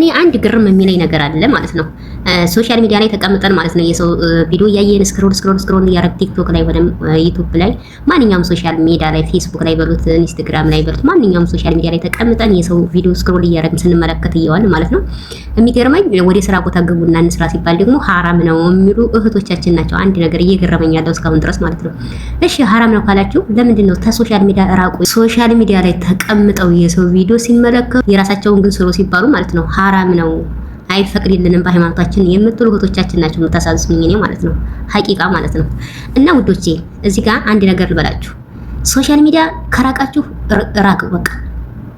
እኔ አንድ ግርም የሚለኝ ነገር አለ ማለት ነው። ሶሻል ሚዲያ ላይ ተቀምጠን ማለት ነው የሰው ቪዲዮ እያየን ስክሮል እያደረግን ቲክቶክ ላይ ወይም ዩቲዩብ ላይ ማንኛውም ሶሻል ሚዲያ ላይ ፌስቡክ ላይ በሉት ኢንስታግራም ላይ በሉት ማንኛውም ሶሻል ሚዲያ ላይ ተቀምጠን የሰው ቪዲዮ ስክሮል እያደረግን ስንመለከት እየዋልን ማለት ነው። የሚገርመኝ ወደ ስራ ቦታ ግቡና እንስራ ሲባል ደግሞ ሐራም ነው የሚሉ እህቶቻችን ናቸው። አንድ ነገር እየገረመኝ ያለው እስካሁን ድረስ ማለት ነው። እሺ ሐራም ነው ካላችሁ ለምንድን ነው ከሶሻል ሚዲያ ራቁ? ሶሻል ሚዲያ ላይ ተቀምጠው የሰው ቪዲዮ ሲመለከቱ የራሳቸውን ግን ስሩ ሲባሉ ማለት ነው ሐራም ነው አይፈቅድልንም በሃይማኖታችን የምትሉ እህቶቻችን ናቸው የምታሳዝኑኝ እኔ ማለት ነው። ሐቂቃ ማለት ነው። እና ውዶቼ እዚህ ጋር አንድ ነገር ልበላችሁ። ሶሻል ሚዲያ ከራቃችሁ ራቁ በቃ።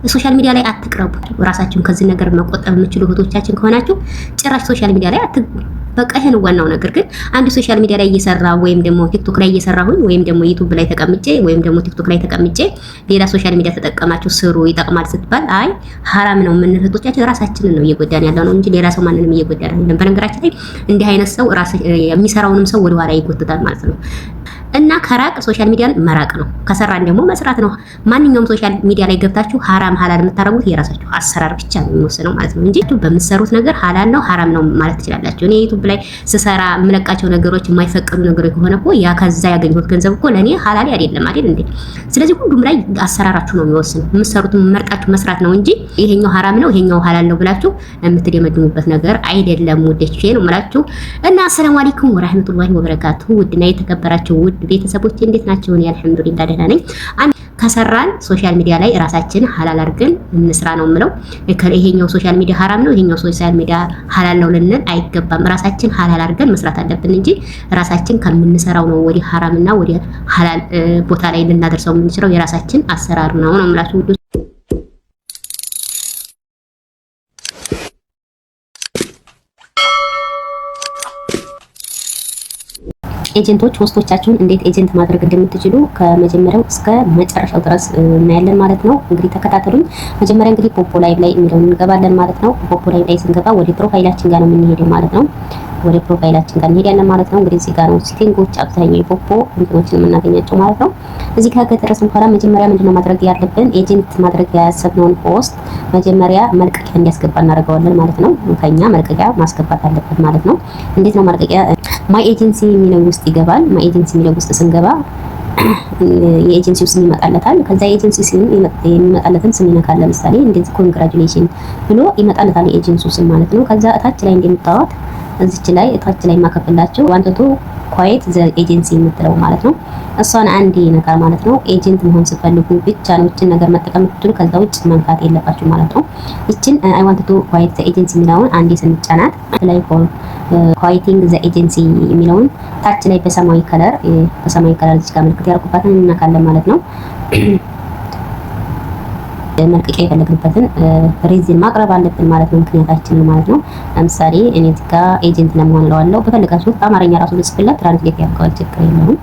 ሶሻል ሚዲያ ላይ አትቅረቡ። ራሳችሁን ከዚህ ነገር መቆጠብ የምትችሉ እህቶቻችን ከሆናችሁ ጭራሽ ሶሻል ሚዲያ ላይ አትግቡ። በቃ ይሄ ነው ዋናው ነገር። ግን አንድ ሶሻል ሚዲያ ላይ እየሰራ ወይም ደግሞ ቲክቶክ ላይ እየሰራሁኝ ወይም ደግሞ ዩቲዩብ ላይ ተቀምጬ ወይም ደግሞ ቲክቶክ ላይ ተቀምጬ ሌላ ሶሻል ሚዲያ ተጠቀማችሁ ስሩ ይጠቅማል ስትባል አይ ሐራም ነው ምን እህቶቻችን ራሳችንን ነው እየጎዳን ያለው ነው እንጂ ሌላ ሰው ማንንም እየጎዳን አይደለም። በነገራችን ላይ እንዲህ አይነት ሰው የሚሰራውንም ሰው ወደ ኋላ ይጎትታል ማለት ነው። እና ከራቅ ሶሻል ሚዲያን መራቅ ነው። ከሰራን ደግሞ መስራት ነው። ማንኛውም ሶሻል ሚዲያ ላይ ገብታችሁ ሐራም ሐላል የምታረጉት የራሳችሁ አሰራር ብቻ ነው የሚወስነው ማለት ነው እንጂ በምትሰሩት ነገር ሐላል ነው ሐራም ነው ማለት ትችላላችሁ። እኔ ዩቲዩብ ላይ ስሰራ የምለቃቸው ነገሮች የማይፈቀዱ ነገሮች ከሆነ እኮ ያ ከዛ ያገኘሁት ገንዘብ እኮ ለኔ ሐላል አይደለም አይደል እንዴ? ስለዚህ ሁሉም ላይ አሰራራችሁ ነው የሚወስነው። የምትሰሩትን መርጣችሁ መስራት ነው እንጂ ይሄኛው ሐራም ነው ይሄኛው ሐላል ነው ብላችሁ የምትደመድሙበት ነገር አይደለም። ውዴቼ ነው የምላችሁ። እና አሰላሙ አለይኩም ወራህመቱላሂ ወበረካቱ። ውድና የተከበራችሁ ውድ ቤተሰቦች እንዴት ናቸው? እኔ አልሐምዱሊላህ ደህና ነኝ። ከሰራን ሶሻል ሚዲያ ላይ ራሳችን ሐላል አድርገን እንስራ ነው የምለው። ይሄኛው ሶሻል ሚዲያ ሐራም ነው ይሄኛው ሶሻል ሚዲያ ሐላል ነው ልንል አይገባም። ራሳችን ሐላል አድርገን መስራት አለብን እንጂ ራሳችን ከምንሰራው ነው ወደ ሐራምና ወደ ሐላል ቦታ ላይ ልናደርሰው የምንችለው የራሳችን አሰራር ነው የምላችሁ ውድ ኤጀንቶች ሆስቶቻችሁን እንዴት ኤጀንት ማድረግ እንደምትችሉ ከመጀመሪያው እስከ መጨረሻው ድረስ እናያለን ማለት ነው። እንግዲህ ተከታተሉኝ። መጀመሪያ እንግዲህ ፖፖ ላይቭ ላይ የሚለውን እንገባለን ማለት ነው። ፖፖ ላይቭ ላይ ስንገባ ወደ ፕሮፋይላችን ጋር ነው የምንሄደው ማለት ነው። ወደ ፕሮፋይላችን ጋር እንሄዳለን ማለት ነው። እንግዲህ እዚህ ጋር ነው ሴቲንጎች አብዛኛው የፖፖ እንትኖችን የምናገኛቸው ማለት ነው። እዚህ ጋር ከደረስን በኋላ መጀመሪያ ምንድነው ማድረግ ያለብን? ኤጀንት ማድረግ ያሰብነውን ሆስት መጀመሪያ መልቀቂያ እንዲያስገባ እናደርገዋለን ማለት ነው። ከኛ መልቀቂያ ማስገባት አለበት ማለት ነው። እንዴት ነው መልቀቂያ? ማይ ኤጀንሲ የሚለው ውስጥ ይገባል። ማይ ኤጀንሲ የሚለው ውስጥ ስንገባ የኤጀንሲው ስም ይመጣለታል። ከዛ የኤጀንሲ ስም የሚመጣለትን ስም ይነካል። ለምሳሌ እንደዚህ ኮንግራቹሌሽን ብሎ ይመጣለታል የኤጀንሲው ስም ማለት ነው። ከዛ እታች ላይ እንደምታዩት እዚች ላይ እታች ላይ ማከፈላችሁ ዋንተቱ ኳይት ዘ ኤጀንሲ የምትለው ማለት ነው። እሷን አንዴ ይነካል ማለት ነው። ኤጀንት መሆን ስትፈልጉ ብቻ ነው እቺን ነገር መጠቀም ትችሉ። ከዛ ውጭ መንካት የለባችሁ ማለት ነው። እቺን አይ ዋንት ቱ ኳይት ዘ ኤጀንሲ የሚለውን አንዴ ስንጫናት ላይ ፎር ኳይቲንግ ዘ ኤጀንሲ የሚለውን ታች ላይ በሰማያዊ ከለር እዚህ ጋር ምልክት ያደርጉባትን እናካለን ማለት ነው። መልቀቂያ የፈለግንበትን ሪዝን ማቅረብ አለብን ማለት ነው። ምክንያታችንን ማለት ነው። ለምሳሌ እኔ እዚህ ጋር ኤጀንት ለመሆን እለዋለሁ። በፈለጋችሁት በአማርኛ ራሱ ልጽፍለት ትራንስሌት ያደርገዋል። ችግር የለውም።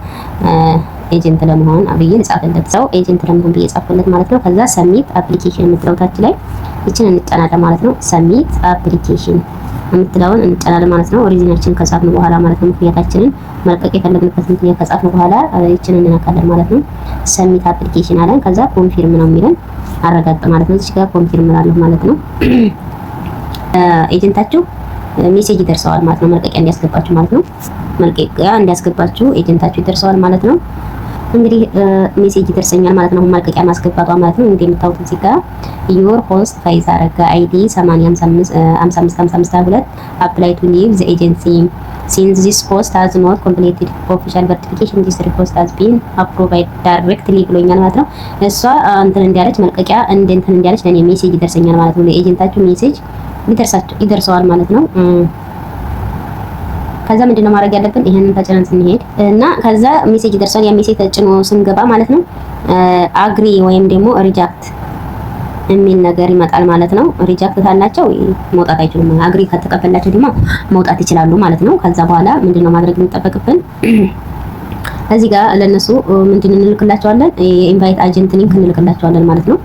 ኤጀንት ለመሆን አብዬ ልጻፍለት ሰው ኤጀንት ለመሆን ብዬ ጻፍኩለት ማለት ነው። ከዛ ሰሚት አፕሊኬሽን የምትለው ታች ላይ እቺን እንጫናለን ማለት ነው። ሰሚት አፕሊኬሽን የምትለውን እንጫናለን ማለት ነው። ኦሪጂናችን ከጻፍን በኋላ ማለት ነው። ምክንያታችንን መልቀቅ የፈለግንበት ምክንያት ከጻፍን በኋላ እቺን እንነካለን ማለት ነው። ሰሚት አፕሊኬሽን አለን። ከዛ ኮንፊርም ነው የሚለን አረጋግጥ ማለት ነው። እዚህ ጋር ኮንፊርም አላለሁ ማለት ነው። ኤጀንታችሁ ሜሴጅ ይደርሰዋል ማለት ነው። መልቀቂያ እንዲያስገባችሁ ማለት ነው። መልቀቂያ እንዲያስገባችሁ ኤጀንታችሁ ይደርሰዋል ማለት ነው። እንግዲህ ሜሴጅ ይደርሰኛል ማለት ነው። መልቀቂያ ማስገባቷ ማለት ነው። እንግዲህ የምታውቁት እዚህ ጋር ዩር ሆስት ፋይዛ አረጋ አይዲ 805552 አፕላይ ቱ ሊቭ ዘ ኤጀንሲ ሲንስ ዚስ ሆስት ሃዝ ኖት ኮምፕሊትድ ኦፊሻል ቨሪፊኬሽን ዲስ ሪኮስት ሃዝ ቢን አፕሩቭድ ዳይሬክትሊ ብሎኛል ማለት ነው። እሷ እንትን እንዲያለች መልቀቂያ እንትን እንዲያለች ለኔ ሜሴጅ ይደርሰኛል ማለት ነው። ለኤጀንታችሁ ሜሴጅ ይደርሰዋል ማለት ነው። ከዛ ምንድነው ማድረግ ያለብን? ይሄንን ተጭነን ስንሄድ እና ከዛ ሜሴጅ ይደርሳል። ያ ሜሴጅ ተጭኖ ስንገባ ማለት ነው አግሪ ወይም ደግሞ ሪጃክት የሚል ነገር ይመጣል ማለት ነው። ሪጃክት ካላቸው መውጣት አይችሉም። አግሪ ከተቀበላቸው ደግሞ መውጣት ይችላሉ ማለት ነው። ከዛ በኋላ ምንድነው ማድረግ የሚጠበቅብን? እዚህ ጋር ለነሱ ምንድን እንልክላቸዋለን? የኢንቫይት አጀንት ሊንክ እንልክላቸዋለን ማለት ነው።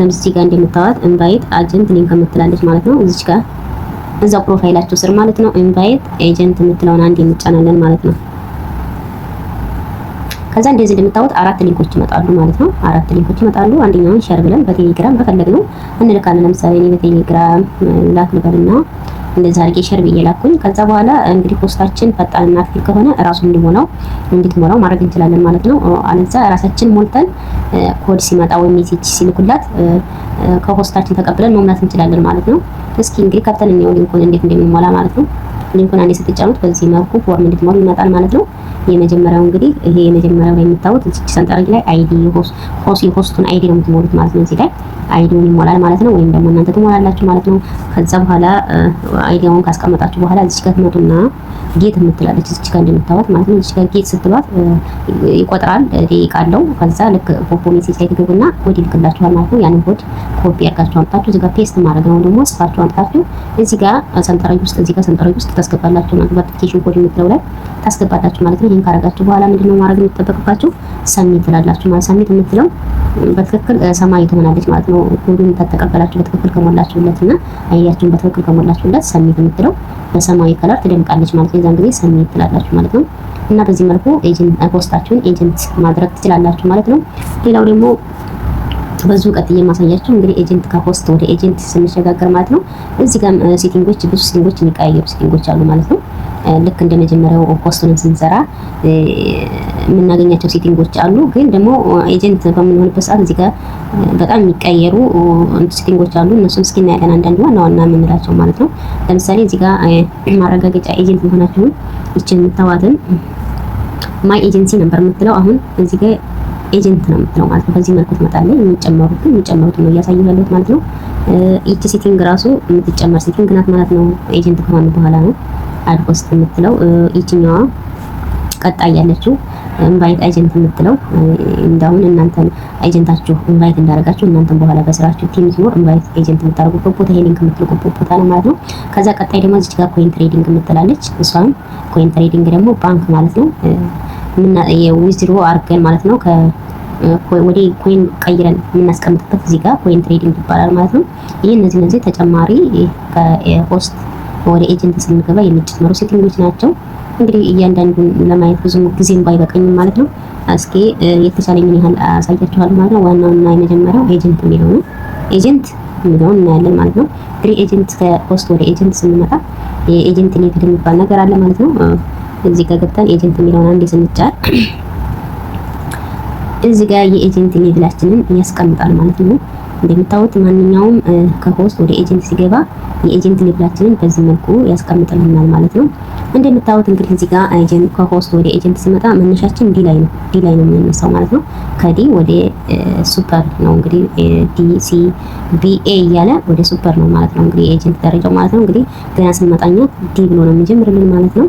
እዚህ ጋር እንደምታዩት ኢንቫይት አጀንት ሊንክ የምትላለች ማለት ነው። እዚህ ጋር እዛው ፕሮፋይላችሁ ስር ማለት ነው ኢንቫይት ኤጀንት የምትለውን አንድ እንጫናለን ማለት ነው። ከዛ እንደዚህ እንደምታዩት 4 ሊንኮች ይመጣሉ ማለት ነው። 4 ሊንኮች ይመጣሉ። አንደኛውን ሼር ብለን በቴሌግራም በፈለግነው እንልካለን። ለምሳሌ እኔ በቴሌግራም ላክ ልበልና እንደዛ አድርጌ ሼር ብዬ ላኩኝ። ከዛ በኋላ እንግዲህ ፖስታችን ፈጣንና አክቲቭ ከሆነ ራሱ እንድትሞላው ማድረግ እንችላለን ማለት ነው። አለዛ ራሳችን ሞልተን ኮድ ሲመጣ ወይም ሜሴጅ ሲልኩላት ከፖስታችን ተቀብለን መሙላት እንችላለን ማለት ነው። እስኪ እንግዲህ ከፍተን እንየው ሊንኩን እንዴት እንደምንሞላ ማለት ነው። ሊንኩን አንዴ ስትጫኑት በዚህ መልኩ ፎርም እንድትሞሉ ይመጣል ማለት ነው። የመጀመሪያው እንግዲህ ይሄ የመጀመሪያው ላይ የምታዩት እዚህ ሰንጠረዥ ላይ አይዲ የሆስቱን አይዲ ነው የምትሞሉት ማለት ነው። እዚህ ላይ አይዲውን ይሞላል ማለት ነው። ወይም ደግሞ እናንተ ትሞላላችሁ ማለት ነው። ከዛ በኋላ አይዲውን ካስቀመጣችሁ በኋላ እዚህ ጋር ትመጡና ጌት የምትላለች እዚህ ጋር እንደምታዩት ማለት ነው። እዚህ ጋር ጌት ስትሏት ይቆጥራል፣ ደቂቃ አለው። ከዛ ልክ ፖፖ ሜሴጅ ላይ ትገቡና ኮድ ይልክላችኋል ማለት ነው። ያንን ኮድ ኮፒ አድርጋችሁ አምጣችሁ እዚህ ጋር ፔስት ማድረግ ነው። ደግሞ ጽፋችሁ አምጣችሁ እዚህ ጋር ሰንጠረዥ ውስጥ ታስገባላችሁ ማለት ነው። አፕሊኬሽን ኮድ የምትለው ላይ ታስገባላችሁ ማለት ነው። ይሄን ካረጋችሁ በኋላ ምንድነው ማድረግ የሚጠበቅባችሁ? ሰሚት ትላላችሁ ማለት ሰሚት የምትለው በትክክል ሰማይ ትሆናለች ማለት ነው። ኮዱን ተቀበላችሁ በትክክል ከሞላችሁለትና አይዲያችሁን በትክክል ከሞላችሁለት ሰሚት የምትለው በሰማያዊ ከለር ትደምቃለች ማለት ነው። የዛን ጊዜ ሰሚት ትላላችሁ ማለት ነው። እና በዚህ መልኩ ፖስታችሁን ኤጀንት ማድረግ ትችላላችሁ ማለት ነው። ሌላው ደግሞ በዚሁ ቀጥዬ ማሳያችሁ እንግዲህ ኤጀንት ከሆስት ወደ ኤጀንት ስንሸጋገር ማለት ነው። እዚህ ጋር ሴቲንጎች ብዙ ሴቲንጎች የሚቀያየሩ ሴቲንጎች አሉ ማለት ነው። ልክ እንደ መጀመሪያው ሆስቱን ስንሰራ የምናገኛቸው ሴቲንጎች አሉ። ግን ደግሞ ኤጀንት በምንሆንበት ሰዓት እዚህ ጋር በጣም የሚቀየሩ ሴቲንጎች አሉ። እነሱን እስኪ እናያለን፣ አንዳንድ ዋና ዋና የምንላቸው ማለት ነው። ለምሳሌ እዚህ ጋር ማረጋገጫ ኤጀንት መሆናችሁን ይችን የምታዋትን ማይ ኤጀንሲ ነበር የምትለው አሁን እዚህ ጋር ኤጀንት ነው የምትለው ማለት ነው። በዚህ መልኩ ትመጣለች። የሚጨመሩት ነው እያሳዩ ያለሁት ማለት ነው። ይቺ ሴቲንግ ራሱ የምትጨመር ሴቲንግ ናት ማለት ነው። ኤጀንት ከሆነ በኋላ ነው አድ ሆስት የምትለው። ይችኛዋ ቀጣይ ያለችው ኢንቫይት ኤጀንት የምትለው እንዳሁን እናንተን ኤጀንታችሁ ኢንቫይት እንዳደረጋችሁ እናንተን በኋላ በስራችሁ ቲም ሲኖር ኢንቫይት ኤጀንት የምታደርጉበት ቦታ ይሄ ሊንክ የምትልኩበት ቦታ ነው ማለት ነው። ከዛ ቀጣይ ደግሞ እዚህ ጋር ኮይን ትሬዲንግ የምትላለች። እሷም ኮይን ትሬዲንግ ደግሞ ባንክ ማለት ነው። የዊዝድሮ አርገን ማለት ነው ወደ ኮይን ቀይረን የምናስቀምጥበት እዚህ ጋር ኮይን ትሬዲንግ ይባላል ማለት ነው። ይሄ እነዚህ ተጨማሪ ከሆስት ወደ ኤጀንት ስንገባ የሚጨመሩ ሴቲንጎች ናቸው። እንግዲህ እያንዳንዱን ለማየት ብዙ ጊዜም ባይበቃኝም ማለት ነው እስኪ የተቻለኝን ያህል አሳያችኋለሁ ማለት ነው። ዋናውና የመጀመሪያው ኤጀንት የሚለው ነው። ኤጀንት የሚለውን እናያለን ማለት ነው። እንግዲህ ኤጀንት ከሆስት ወደ ኤጀንት ስንመጣ የኤጀንት ሌቭል የሚባል ነገር አለ ማለት ነው። እዚህ ጋር ገብተን ኤጀንት የሚለውን አንዴ ስንጫን እዚህ ጋር የኤጀንት ሌቭላችንን ያስቀምጣል ማለት ነው። እንደምታዩት ማንኛውም ከሆስት ወደ ኤጀንት ሲገባ የኤጀንት ሌቭላችንን በዚህ መልኩ ያስቀምጥልናል ማለት ነው። እንደምታዩት እንግዲህ እዚህ ጋር ከሆስት ወደ ኤጀንት ሲመጣ መነሻችን ዲ ላይ ነው የምንነሳው ማለት ነው። ከዲ ወደ ሱፐር ነው እንግዲህ ዲ ሲ ቢ ኤ እያለ ወደ ሱፐር ነው ማለት ነው። እንግዲህ የኤጀንት ደረጃው ማለት ነው። እንግዲህ ገና ስንመጣኛ ዲ ብሎ ነው የሚጀምርልን ማለት ነው።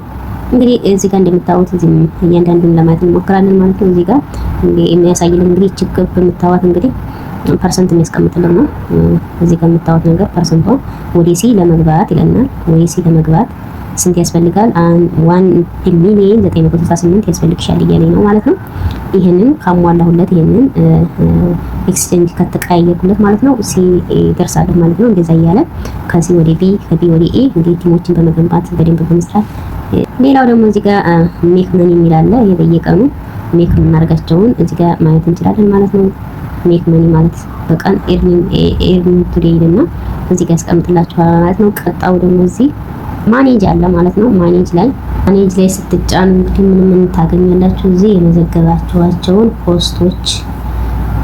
እንግዲህ እዚህ ጋር እንደምታዩት እዚህ እያንዳንዱን ለማየት እንሞክራለን ማለት ነው። እዚህ ጋር የሚያሳይልን እንግዲህ ችግር በምታዋት እንግዲህ ፐርሰንት የሚያስቀምጥልን ነው። እዚህ ጋር የምታዩት ነገር ፐርሰንቷ ወደ ሲ ለመግባት ይለናል። ወደ ሲ ለመግባት ስንት ያስፈልጋል? 1,968 ያስፈልግሻል እያለኝ ነው ማለት ነው። ይሄንን ካሟላሁለት ይሄንን ኤክስቼንጅ ከተቀያየርኩለት ማለት ነው ሲ ደርሳለሁ ማለት ነው። እንደዛ እያለ ከሲ ወደ ቢ ከቢ ወደ ኤ እንግዲህ ቲሞችን በመገንባት በደንብ በመስራት ሌላው ደግሞ እዚህ ጋር ሜክ መኒ የሚል አለ። ይሄ በየቀኑ ሜክ የምናደርጋቸውን እዚህ ጋር ማየት እንችላለን ማለት ነው። ሜክ መኒ ማለት በቀን ኤርኒንግ ቱዴይ እና እዚህ ጋር ያስቀምጥላችኋል ማለት ነው። ቀጣው ደግሞ እዚህ ማኔጅ አለ ማለት ነው። ማኔጅ ላይ ስትጫኑ እንግዲህ ምን ታገኛላችሁ? እዚህ የመዘገባችኋቸውን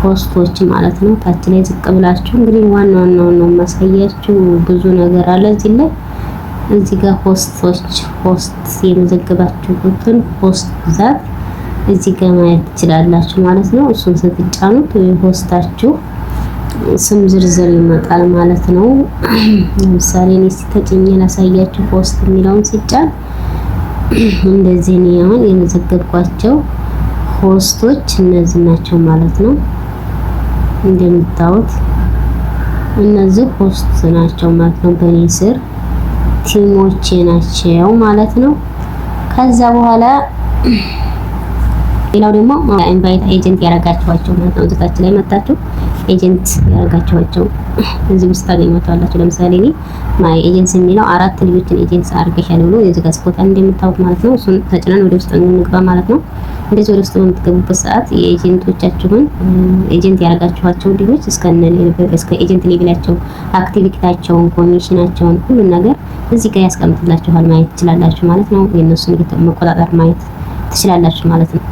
ሆስቶች ማለት ነው። ታች ላይ ዝቅ ብላችሁ እንግዲህ ዋናው ነው ማሳያችሁ። ብዙ ነገር አለ እዚህ ላይ። እዚህ ጋር ሆስት የመዘገባችሁትን ሆስት ብዛት እዚህ ጋር ማየት ትችላላችሁ ማለት ነው። እሱን ስትጫኑት ሆስታችሁ ስም ዝርዝር ይመጣል ማለት ነው። ለምሳሌ እኔ ተጭኜ ላሳያችሁ። ሆስት የሚለውን ሲጫን እንደዚህ ነው። አሁን የመዘገብኳቸው ሆስቶች እነዚህ ናቸው ማለት ነው። እንደምታዩት እነዚህ ሆስት ናቸው ማለት ነው። በእኔ ስር ቲሞቼ ናቸው ማለት ነው። ከዛ በኋላ ሌላው ደግሞ ኢንቫይት ኤጀንት ያደረጋችኋቸው ማለት ነው። እዛች ላይ መጣችሁ ኤጀንት ያደርጋችኋቸው እዚህ ውስጥ ታገኟቸዋላችሁ። ለምሳሌ እኔ ማይ ኤጀንሲ የሚለው 4 ልጆችን ኤጀንት አድርገሻል ብሎ የዚህ ጋር ስፖታል እንደምታዩት ማለት ነው። እሱን ተጭነን ወደ ውስጥ እንግባ ማለት ነው። እንደዚህ ወደ ውስጥ በምትገቡበት ሰዓት የኤጀንቶቻችሁን ኤጀንት ያደርጋችኋቸው ልጆች እስከ ኤጀንት ሌቭላቸው፣ አክቲቪቲያቸውን፣ ኮሚሽናቸውን ሁሉን ነገር እዚህ ጋር ያስቀምጥላችኋል። ማየት ትችላላችሁ ማለት ነው። የእነሱን መቆጣጠር ማየት ትችላላችሁ ማለት ነው።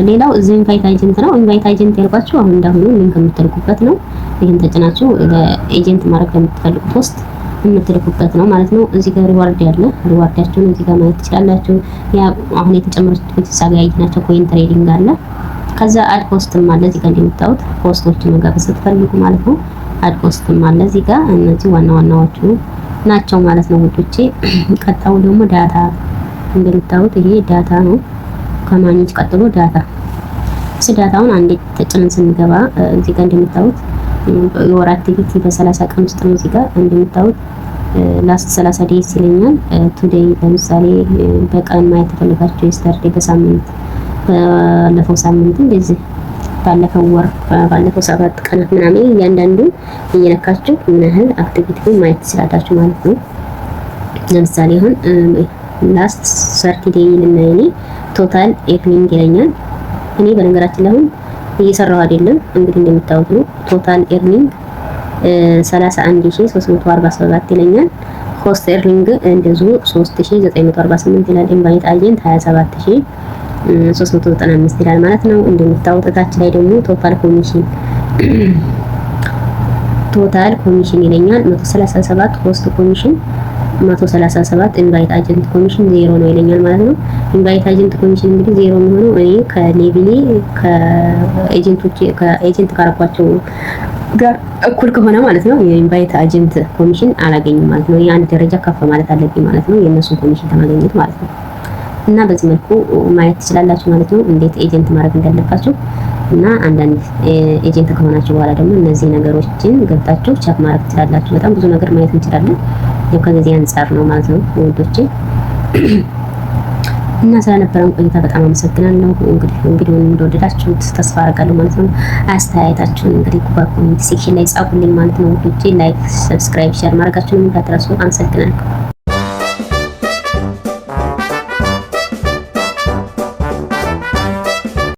ሌላው እዚህ ኢንቫይት ኤጀንት ነው። ኢንቫይት ኤጀንት ያልኳችሁ አሁን እንዳሁኑ ሊንክ የምትልኩበት ነው። ይሄን ተጭናችሁ ለኤጀንት ማድረግ ለምትፈልጉት ውስጥ የምትልኩበት ነው ማለት ነው። እዚህ ጋር ሪዋርድ ያለ ሪዋርዳችሁን እዚህ ጋር ማየት ትችላላችሁ። ያ አሁን የተጨመሩት ተሳጋ ያይናቸው ኮይን ትሬዲንግ አለ። ከዛ አድ ፖስትም አለ እዚህ ጋር እንደምታዩት ፖስቶችን መጋበዝ ስትፈልጉ ማለት ነው። አድ ፖስትም አለ እዚህ ጋር። እነዚህ ዋና ዋናዎቹ ናቸው ማለት ነው ውዶቼ። ቀጣው ደግሞ ዳታ እንደምታዩት ይሄ ዳታ ነው። ከማኔጅ ቀጥሎ ዳታ ዳታውን አንዴ ተጭነን ስንገባ እዚህ ጋር እንደምታዩት የወር አክቲቪቲ በ30 ቀን ውስጥ ነው። እዚህ ጋር እንደምታዩት ላስት 30 ዴይስ ይለኛል። ቱዴይ ለምሳሌ በቀን ማየት ተፈልጋችሁ የስተርዴ በሳምንት ባለፈው ሳምንት እንደዚህ ባለፈው ወር ባለፈው 7 ቀናት ምናምን እያንዳንዱ እየነካችሁ ምን ያህል አክቲቪቲ ማየት ትችላላችሁ ማለት ነው። ለምሳሌ አሁን ላስት 30 ዴይ ለኔ ቶታል ኤርኒንግ ይለኛል። እኔ በነገራችን ላይ አሁን እየሰራሁ አይደለም እንግዲህ እንደምታዩት ነው። ቶታል ኤርኒንግ 31347 ይለኛል። ሆስት ኤርኒንግ እንደዚሁ 3948 ይላል። ኢንቫይት ኤጀንት 27395 ይላል ማለት ነው። እንደምታዩት ታች ላይ ደግሞ ቶታል ኮሚሽን ይለኛል 137 ሆስት ኮሚሽን 137 ኢንቫይት ኤጀንት ኮሚሽን 0 ነው ይለኛል ማለት ነው። ኢንቫይት ኤጀንት ኮሚሽን እንግዲህ 0 የሚሆነው እኔ ከሌቪሌ ከኤጀንት ካረኳቸው ጋር እኩል ከሆነ ማለት ነው። የኢንቫይት ኤጀንት ኮሚሽን አላገኝም ማለት ነው። የአንድ ደረጃ ከፍ ማለት አለብኝ ማለት ነው የእነሱን ኮሚሽን ለማግኘት ማለት ነው። እና በዚህ መልኩ ማየት ትችላላችሁ ማለት ነው እንዴት ኤጀንት ማድረግ እንዳለባችሁ። እና አንዳንድ ኤጀንት ከሆናችሁ በኋላ ደግሞ እነዚህ ነገሮችን ገብታችሁ ቼክ ማድረግ ትችላላችሁ። በጣም ብዙ ነገር ማየት እንችላለን። ከጊዜ አንፃር ነው ማለት ነው ውዶቼ። እና ስለነበረን ቆይታ በጣም አመሰግናለሁ። እንግዲህ ቪዲዮውን እንደወደዳችሁት ተስፋ አደርጋለሁ ማለት ነው። አስተያየታችሁን እንግዲህ በኮሜንት ሴክሽን ላይ ጻፉልኝ ማለት ነው ውዶቼ። ላይክ፣ ሰብስክራይብ፣ ሼር ማድረጋችሁን እንዳትረሱ። አመሰግናለሁ።